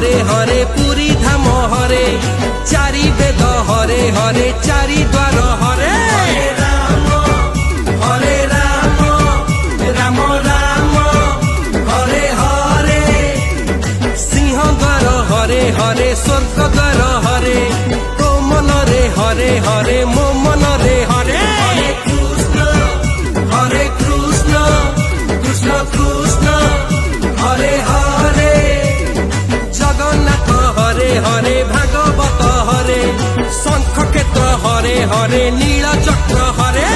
हरे हरे पुरी धाम हरे चारि वेद हरे हरे चारि द्वार हरे हरे राम राम राम हरे हरे सिंह द्वार हरे हरे स्वर्ग द्वार हरे तो मन रे हरे हरे मो मन रे हरे हरे कृष्ण कृष्ण कृष्ण हरे हरे जगन्नाथ हरे हरे भागवत हरे शंख क्षेत्र हरे हरे नील चक्र हरे